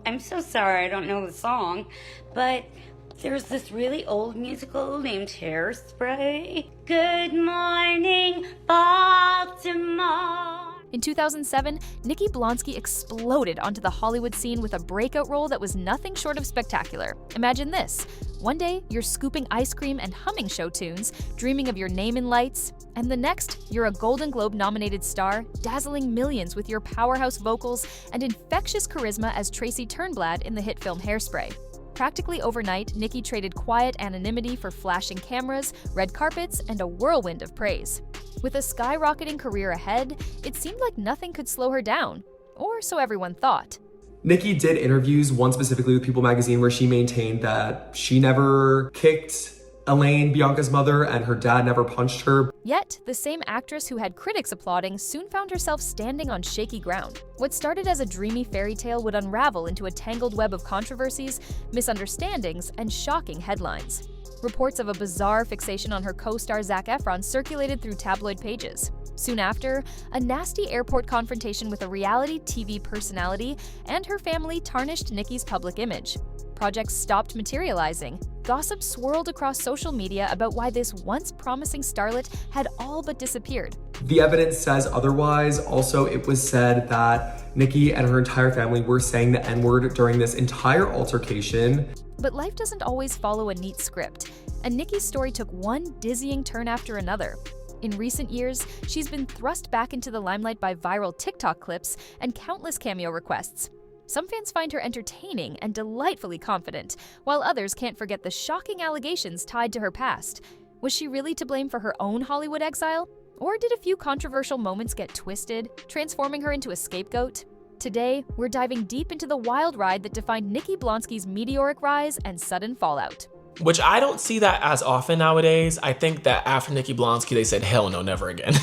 I'm so sorry I don't know the song, but there's this really old musical named Hairspray. Good morning, Baltimore. In 2007, Nikki Blonsky exploded onto the Hollywood scene with a breakout role that was nothing short of spectacular. Imagine this. One day, you're scooping ice cream and humming show tunes, dreaming of your name in lights, and the next, you're a Golden Globe-nominated star, dazzling millions with your powerhouse vocals and infectious charisma as Tracy Turnblad in the hit film Hairspray. Practically overnight, Nikki traded quiet anonymity for flashing cameras, red carpets, and a whirlwind of praise. With a skyrocketing career ahead, it seemed like nothing could slow her down, or so everyone thought. Nikki did interviews, one specifically with People magazine, where she maintained that she never kicked Elaine, Bianca's mother, and her dad never punched her. Yet, the same actress who had critics applauding soon found herself standing on shaky ground. What started as a dreamy fairy tale would unravel into a tangled web of controversies, misunderstandings, and shocking headlines. Reports of a bizarre fixation on her co-star Zac Efron circulated through tabloid pages. Soon after, a nasty airport confrontation with a reality TV personality and her family tarnished Nikki's public image. Projects stopped materializing. Gossip swirled across social media about why this once promising starlet had all but disappeared. The evidence says otherwise. Also, it was said that Nikki and her entire family were saying the N-word during this entire altercation. But life doesn't always follow a neat script, and Nikki's story took one dizzying turn after another. In recent years, she's been thrust back into the limelight by viral TikTok clips and countless cameo requests. Some fans find her entertaining and delightfully confident, while others can't forget the shocking allegations tied to her past. Was she really to blame for her own Hollywood exile? Or did a few controversial moments get twisted, transforming her into a scapegoat? Today, we're diving deep into the wild ride that defined Nikki Blonsky's meteoric rise and sudden fallout. Which I don't see that as often nowadays. I think that after Nikki Blonsky, they said, hell no, never again.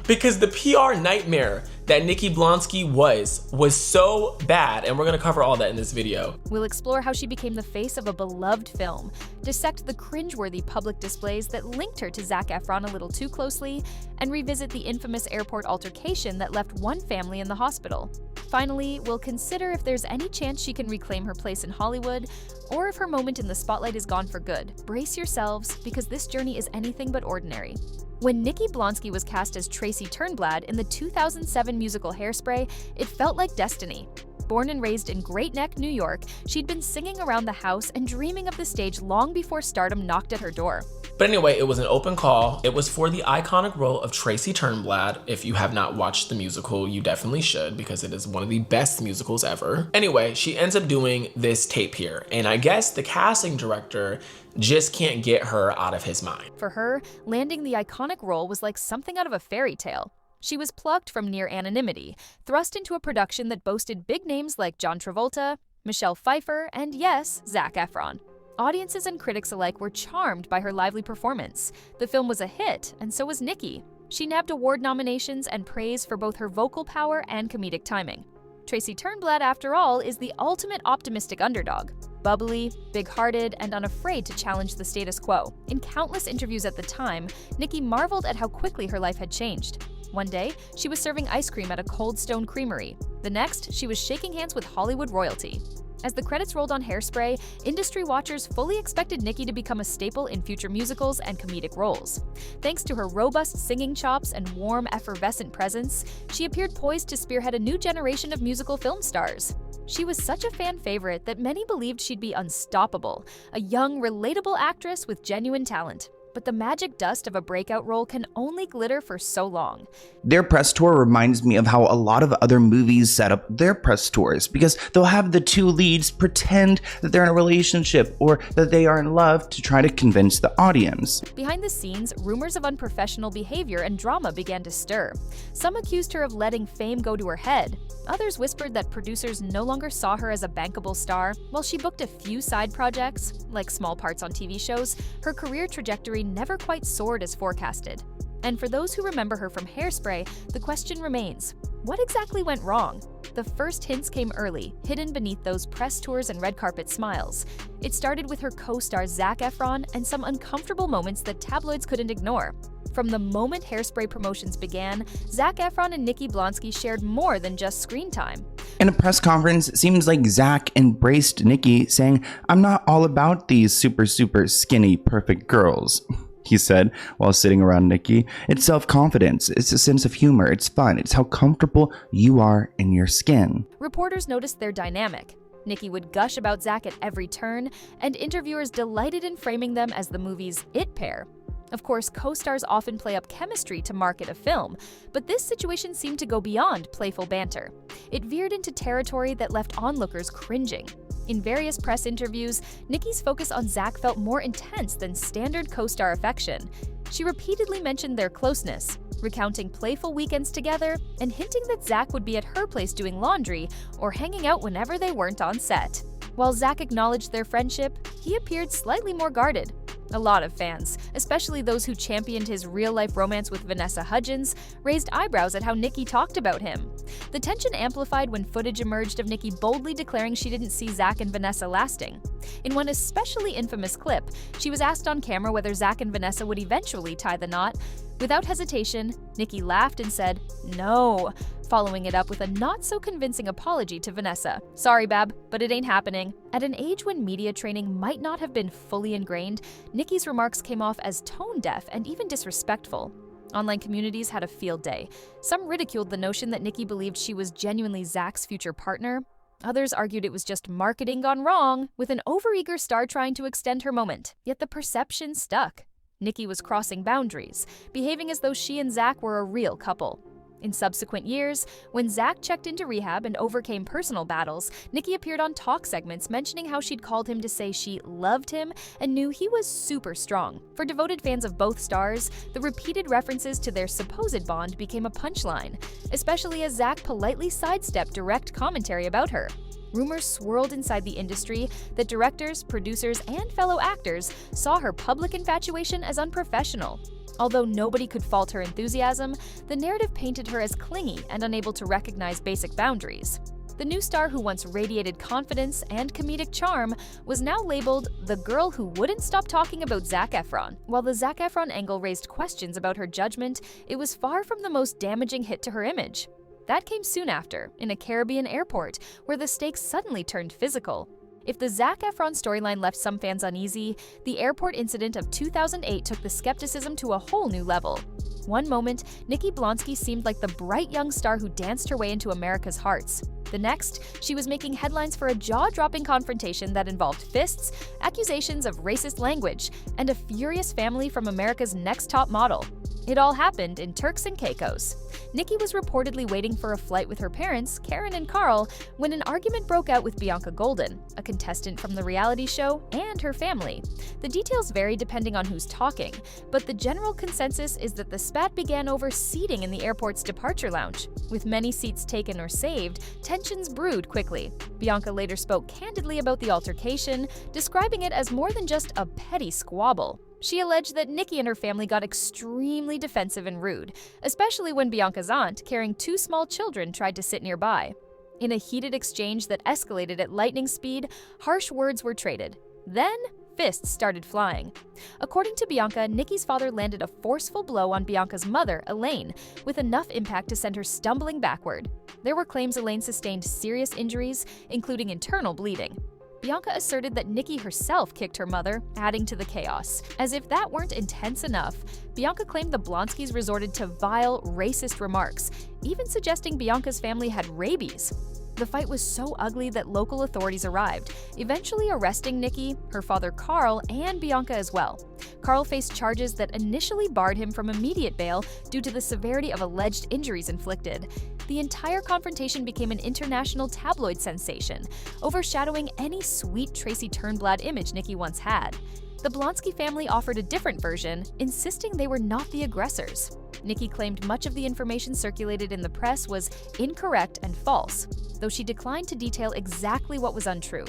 Because the PR nightmare that Nikki Blonsky was so bad, and we're gonna cover all that in this video. We'll explore how she became the face of a beloved film, dissect the cringeworthy public displays that linked her to Zac Efron a little too closely, and revisit the infamous airport altercation that left one family in the hospital. Finally, we'll consider if there's any chance she can reclaim her place in Hollywood, or if her moment in the spotlight is gone for good. Brace yourselves, because this journey is anything but ordinary. When Nikki Blonsky was cast as Tracy Turnblad in the 2007 musical Hairspray, it felt like destiny. Born and raised in Great Neck, New York, she'd been singing around the house and dreaming of the stage long before stardom knocked at her door. But anyway, it was an open call. It was for the iconic role of Tracy Turnblad. If you have not watched the musical, you definitely should, because it is one of the best musicals ever. Anyway, she ends up doing this tape here, and I guess the casting director just can't get her out of his mind. For her, landing the iconic role was like something out of a fairy tale. She was plucked from near anonymity, thrust into a production that boasted big names like John Travolta, Michelle Pfeiffer, and yes, Zac Efron. Audiences and critics alike were charmed by her lively performance. The film was a hit, and so was Nikki. She nabbed award nominations and praise for both her vocal power and comedic timing. Tracy Turnblad, after all, is the ultimate optimistic underdog. Bubbly, big-hearted, and unafraid to challenge the status quo. In countless interviews at the time, Nikki marveled at how quickly her life had changed. One day, she was serving ice cream at a Cold Stone creamery. The next, she was shaking hands with Hollywood royalty. As the credits rolled on Hairspray, industry watchers fully expected Nikki to become a staple in future musicals and comedic roles. Thanks to her robust singing chops and warm, effervescent presence, she appeared poised to spearhead a new generation of musical film stars. She was such a fan favorite that many believed she'd be unstoppable, a young, relatable actress with genuine talent. But the magic dust of a breakout role can only glitter for so long. Their press tour reminds me of how a lot of other movies set up their press tours, because they'll have the two leads pretend that they're in a relationship or that they are in love to try to convince the audience. Behind the scenes, rumors of unprofessional behavior and drama began to stir. Some accused her of letting fame go to her head. Others whispered that producers no longer saw her as a bankable star. While she booked a few side projects, like small parts on TV shows, her career trajectory never quite soared as forecasted. And for those who remember her from Hairspray, the question remains, what exactly went wrong? The first hints came early, hidden beneath those press tours and red carpet smiles. It started with her co-star Zac Efron and some uncomfortable moments that tabloids couldn't ignore. From the moment Hairspray promotions began, Zac Efron and Nikki Blonsky shared more than just screen time. In a press conference, it seems like Zac embraced Nikki, saying, "I'm not all about these super skinny, perfect girls," he said while sitting around Nikki. "It's self-confidence, it's a sense of humor, it's fun, it's how comfortable you are in your skin." Reporters noticed their dynamic. Nikki would gush about Zac at every turn, and interviewers delighted in framing them as the movie's it pair. Of course, co-stars often play up chemistry to market a film, but this situation seemed to go beyond playful banter. It veered into territory that left onlookers cringing. In various press interviews, Nikki's focus on Zac felt more intense than standard co-star affection. She repeatedly mentioned their closeness, recounting playful weekends together and hinting that Zac would be at her place doing laundry or hanging out whenever they weren't on set. While Zac acknowledged their friendship, he appeared slightly more guarded. A lot of fans, especially those who championed his real-life romance with Vanessa Hudgens, raised eyebrows at how Nikki talked about him. The tension amplified when footage emerged of Nikki boldly declaring she didn't see Zac and Vanessa lasting. In one especially infamous clip, she was asked on camera whether Zac and Vanessa would eventually tie the knot. Without hesitation, Nikki laughed and said, "No," following it up with a not-so-convincing apology to Vanessa. "Sorry, Bab, but it ain't happening." At an age when media training might not have been fully ingrained, Nikki's remarks came off as tone-deaf and even disrespectful. Online communities had a field day. Some ridiculed the notion that Nikki believed she was genuinely Zac's future partner. Others argued it was just marketing gone wrong, with an overeager star trying to extend her moment. Yet the perception stuck. Nikki was crossing boundaries, behaving as though she and Zac were a real couple. In subsequent years, when Zac checked into rehab and overcame personal battles, Nikki appeared on talk segments mentioning how she'd called him to say she loved him and knew he was super strong. For devoted fans of both stars, the repeated references to their supposed bond became a punchline, especially as Zac politely sidestepped direct commentary about her. Rumors swirled inside the industry that directors, producers, and fellow actors saw her public infatuation as unprofessional. Although nobody could fault her enthusiasm, the narrative painted her as clingy and unable to recognize basic boundaries. The new star who once radiated confidence and comedic charm was now labeled the girl who wouldn't stop talking about Zac Efron. While the Zac Efron angle raised questions about her judgment, it was far from the most damaging hit to her image. That came soon after, in a Caribbean airport, where the stakes suddenly turned physical. If the Zac Efron storyline left some fans uneasy, the airport incident of 2008 took the skepticism to a whole new level. One moment, Nikki Blonsky seemed like the bright young star who danced her way into America's hearts. The next, she was making headlines for a jaw-dropping confrontation that involved fists, accusations of racist language, and a furious family from America's next top model. It all happened in Turks and Caicos. Nikki was reportedly waiting for a flight with her parents, Karen and Carl, when an argument broke out with Bianca Golden, a contestant from the reality show, and her family. The details vary depending on who's talking, but the general consensus is that the spat began over seating in the airport's departure lounge. With many seats taken or saved, tensions brewed quickly. Bianca later spoke candidly about the altercation, describing it as more than just a petty squabble. She alleged that Nikki and her family got extremely defensive and rude, especially when Bianca's aunt, carrying 2 small children, tried to sit nearby. In a heated exchange that escalated at lightning speed, harsh words were traded. Then, fists started flying. According to Bianca, Nikki's father landed a forceful blow on Bianca's mother, Elaine, with enough impact to send her stumbling backward. There were claims Elaine sustained serious injuries, including internal bleeding. Bianca asserted that Nikki herself kicked her mother, adding to the chaos. As if that weren't intense enough, Bianca claimed the Blonskys resorted to vile, racist remarks, even suggesting Bianca's family had rabies. The fight was so ugly that local authorities arrived, eventually arresting Nikki, her father Carl, and Bianca as well. Carl faced charges that initially barred him from immediate bail due to the severity of alleged injuries inflicted. The entire confrontation became an international tabloid sensation, overshadowing any sweet Tracy Turnblad image Nikki once had. The Blonsky family offered a different version, insisting they were not the aggressors. Nikki claimed much of the information circulated in the press was incorrect and false, though she declined to detail exactly what was untrue.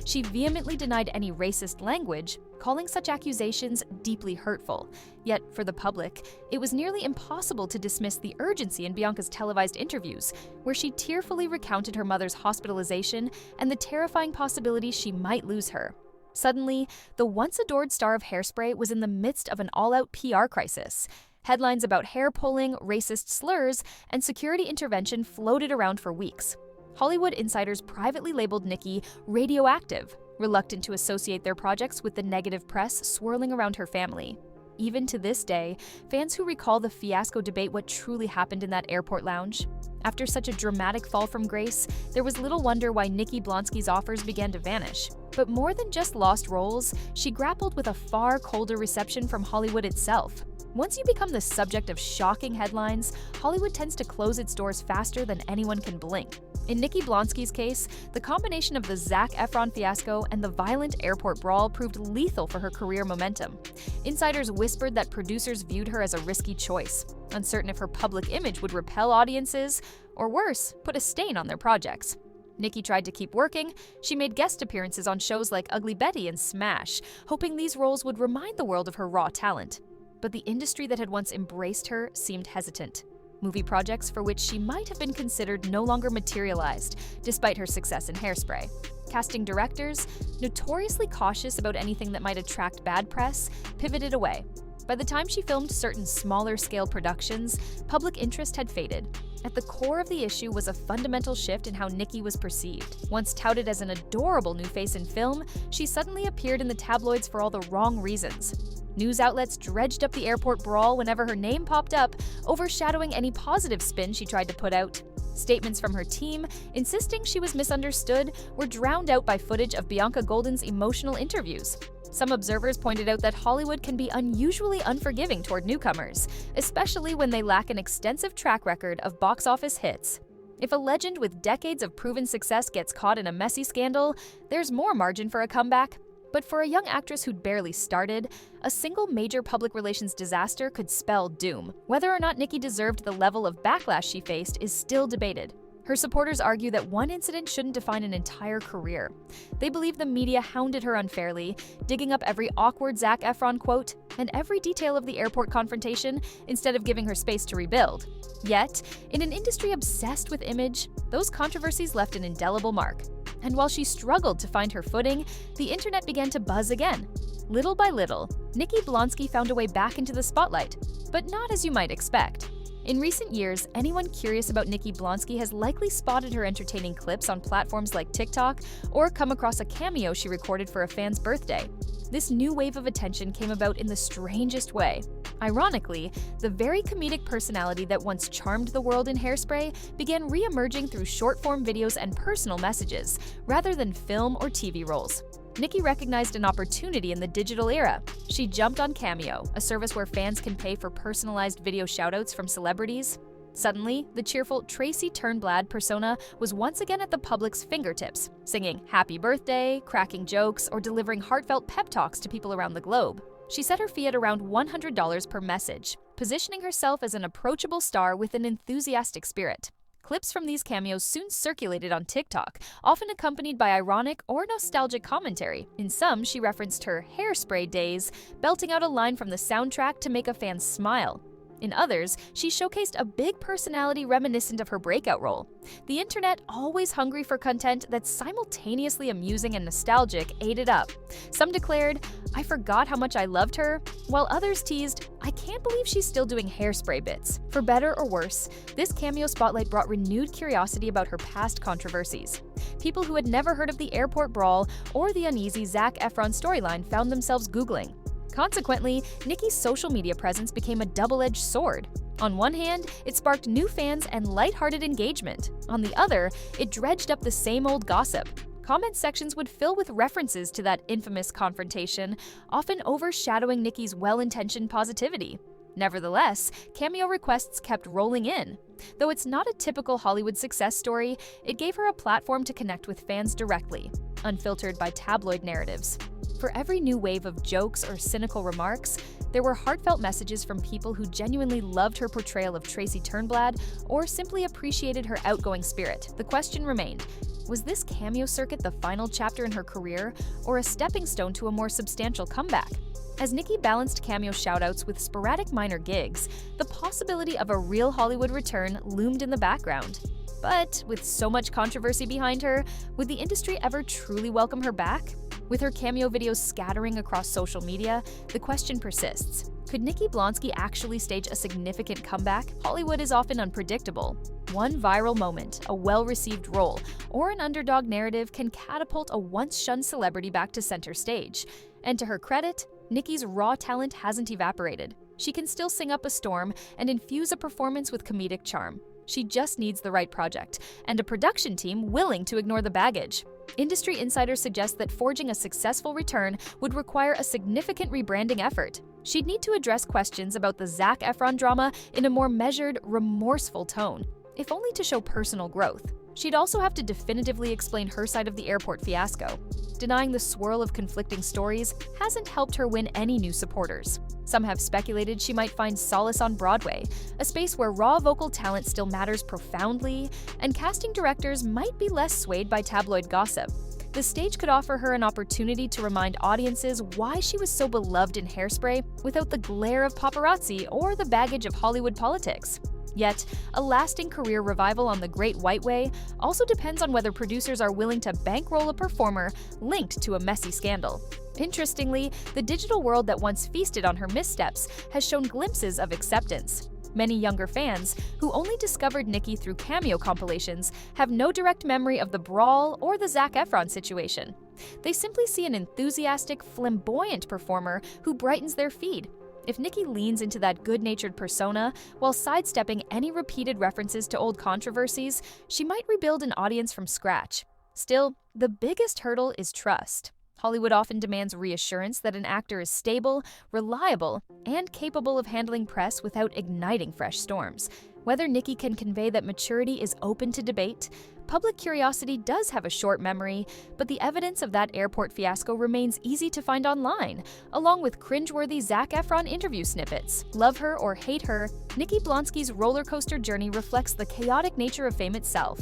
She vehemently denied any racist language, calling such accusations deeply hurtful. Yet, for the public, it was nearly impossible to dismiss the urgency in Bianca's televised interviews, where she tearfully recounted her mother's hospitalization and the terrifying possibility she might lose her. Suddenly, the once-adored star of Hairspray was in the midst of an all-out PR crisis. Headlines about hair pulling, racist slurs, and security intervention floated around for weeks. Hollywood insiders privately labeled Nikki radioactive, reluctant to associate their projects with the negative press swirling around her family. Even to this day, fans who recall the fiasco debate what truly happened in that airport lounge. After such a dramatic fall from grace, there was little wonder why Nikki Blonsky's offers began to vanish. But more than just lost roles, she grappled with a far colder reception from Hollywood itself. Once you become the subject of shocking headlines, Hollywood tends to close its doors faster than anyone can blink. In Nikki Blonsky's case, the combination of the Zac Efron fiasco and the violent airport brawl proved lethal for her career momentum. Insiders whispered that producers viewed her as a risky choice, uncertain if her public image would repel audiences, or worse, put a stain on their projects. Nikki tried to keep working. She made guest appearances on shows like Ugly Betty and Smash, hoping these roles would remind the world of her raw talent. But the industry that had once embraced her seemed hesitant. Movie projects for which she might have been considered no longer materialized, despite her success in Hairspray. Casting directors, notoriously cautious about anything that might attract bad press, pivoted away. By the time she filmed certain smaller-scale productions, public interest had faded. At the core of the issue was a fundamental shift in how Nikki was perceived. Once touted as an adorable new face in film, she suddenly appeared in the tabloids for all the wrong reasons. News outlets dredged up the airport brawl whenever her name popped up, overshadowing any positive spin she tried to put out. Statements from her team, insisting she was misunderstood, were drowned out by footage of Bianca Golden's emotional interviews. Some observers pointed out that Hollywood can be unusually unforgiving toward newcomers, especially when they lack an extensive track record of box office hits. If a legend with decades of proven success gets caught in a messy scandal, there's more margin for a comeback. But for a young actress who'd barely started, a single major public relations disaster could spell doom. Whether or not Nikki deserved the level of backlash she faced is still debated. Her supporters argue that one incident shouldn't define an entire career. They believe the media hounded her unfairly, digging up every awkward Zac Efron quote and every detail of the airport confrontation instead of giving her space to rebuild. Yet, in an industry obsessed with image, those controversies left an indelible mark. And while she struggled to find her footing, the internet began to buzz again. Little by little, Nikki Blonsky found a way back into the spotlight, but not as you might expect. In recent years, anyone curious about Nikki Blonsky has likely spotted her entertaining clips on platforms like TikTok or come across a cameo she recorded for a fan's birthday. This new wave of attention came about in the strangest way. Ironically, the very comedic personality that once charmed the world in Hairspray began re-emerging through short-form videos and personal messages, rather than film or TV roles. Nikki recognized an opportunity in the digital era. She jumped on Cameo, a service where fans can pay for personalized video shoutouts from celebrities. Suddenly, the cheerful Tracy Turnblad persona was once again at the public's fingertips, singing happy birthday, cracking jokes, or delivering heartfelt pep talks to people around the globe. She set her fee at around $100 per message, positioning herself as an approachable star with an enthusiastic spirit. Clips from these cameos soon circulated on TikTok, often accompanied by ironic or nostalgic commentary. In some, she referenced her Hairspray days, belting out a line from the soundtrack to make a fan smile. In others, she showcased a big personality reminiscent of her breakout role. The internet, always hungry for content that's simultaneously amusing and nostalgic, ate it up. Some declared, "I forgot how much I loved her," while others teased, "I can't believe she's still doing Hairspray bits." For better or worse, this cameo spotlight brought renewed curiosity about her past controversies. People who had never heard of the airport brawl or the uneasy Zac Efron storyline found themselves Googling. Consequently, Nikki's social media presence became a double-edged sword. On one hand, it sparked new fans and lighthearted engagement. On the other, it dredged up the same old gossip. Comment sections would fill with references to that infamous confrontation, often overshadowing Nikki's well-intentioned positivity. Nevertheless, cameo requests kept rolling in. Though it's not a typical Hollywood success story, it gave her a platform to connect with fans directly, unfiltered by tabloid narratives. For every new wave of jokes or cynical remarks, there were heartfelt messages from people who genuinely loved her portrayal of Tracy Turnblad or simply appreciated her outgoing spirit. The question remained, was this cameo circuit the final chapter in her career or a stepping stone to a more substantial comeback? As Nikki balanced cameo shoutouts with sporadic minor gigs, the possibility of a real Hollywood return loomed in the background. But with so much controversy behind her, would the industry ever truly welcome her back? With her cameo videos scattering across social media, the question persists. Could Nikki Blonsky actually stage a significant comeback? Hollywood is often unpredictable. One viral moment, a well-received role, or an underdog narrative can catapult a once-shunned celebrity back to center stage. And to her credit, Nikki's raw talent hasn't evaporated. She can still sing up a storm and infuse a performance with comedic charm. She just needs the right project, and a production team willing to ignore the baggage. Industry insiders suggest that forging a successful return would require a significant rebranding effort. She'd need to address questions about the Zac Efron drama in a more measured, remorseful tone, if only to show personal growth. She'd also have to definitively explain her side of the airport fiasco. Denying the swirl of conflicting stories hasn't helped her win any new supporters. Some have speculated she might find solace on Broadway, a space where raw vocal talent still matters profoundly, and casting directors might be less swayed by tabloid gossip. The stage could offer her an opportunity to remind audiences why she was so beloved in Hairspray without the glare of paparazzi or the baggage of Hollywood politics. Yet, a lasting career revival on the Great White Way also depends on whether producers are willing to bankroll a performer linked to a messy scandal. Interestingly, the digital world that once feasted on her missteps has shown glimpses of acceptance. Many younger fans, who only discovered Nikki through cameo compilations, have no direct memory of the brawl or the Zac Efron situation. They simply see an enthusiastic, flamboyant performer who brightens their feed. If Nikki leans into that good-natured persona while sidestepping any repeated references to old controversies, she might rebuild an audience from scratch. Still, the biggest hurdle is trust. Hollywood often demands reassurance that an actor is stable, reliable, and capable of handling press without igniting fresh storms. Whether Nikki can convey that maturity is open to debate, public curiosity does have a short memory, but the evidence of that airport fiasco remains easy to find online, along with cringeworthy Zac Efron interview snippets. Love her or hate her, Nikki Blonsky's roller coaster journey reflects the chaotic nature of fame itself.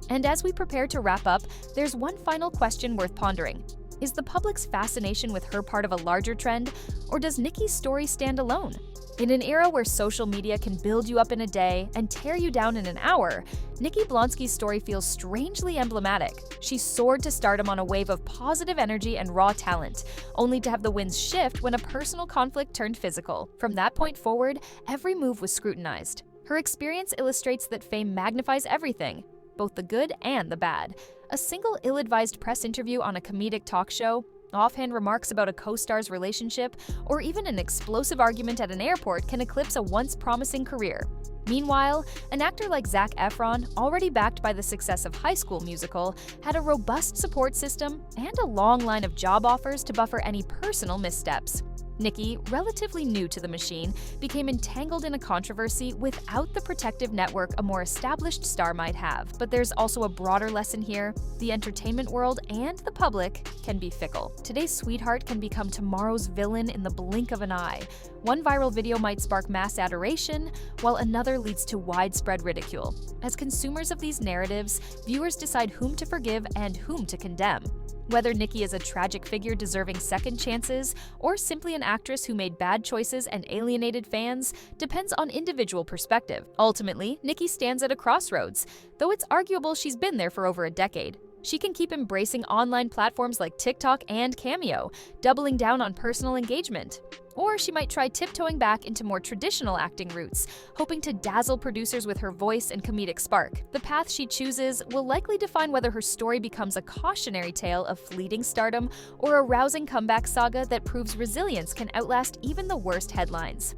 And as we prepare to wrap up, there's one final question worth pondering. Is the public's fascination with her part of a larger trend, or does Nikki's story stand alone? In an era where social media can build you up in a day and tear you down in an hour, Nikki Blonsky's story feels strangely emblematic. She soared to stardom on a wave of positive energy and raw talent, only to have the winds shift when a personal conflict turned physical. From that point forward, every move was scrutinized. Her experience illustrates that fame magnifies everything, both the good and the bad. A single ill-advised press interview on a comedic talk show, offhand remarks about a co-star's relationship, or even an explosive argument at an airport can eclipse a once promising career. Meanwhile, an actor like Zac Efron, already backed by the success of High School Musical, had a robust support system and a long line of job offers to buffer any personal missteps. Nikki, relatively new to the machine, became entangled in a controversy without the protective network a more established star might have. But there's also a broader lesson here. The entertainment world and the public can be fickle. Today's sweetheart can become tomorrow's villain in the blink of an eye. One viral video might spark mass adoration, while another leads to widespread ridicule. As consumers of these narratives, viewers decide whom to forgive and whom to condemn. Whether Nikki is a tragic figure deserving second chances, or simply an actress who made bad choices and alienated fans, depends on individual perspective. Ultimately, Nikki stands at a crossroads, though it's arguable she's been there for over a decade. She can keep embracing online platforms like TikTok and Cameo, doubling down on personal engagement. Or she might try tiptoeing back into more traditional acting routes, hoping to dazzle producers with her voice and comedic spark. The path she chooses will likely define whether her story becomes a cautionary tale of fleeting stardom or a rousing comeback saga that proves resilience can outlast even the worst headlines.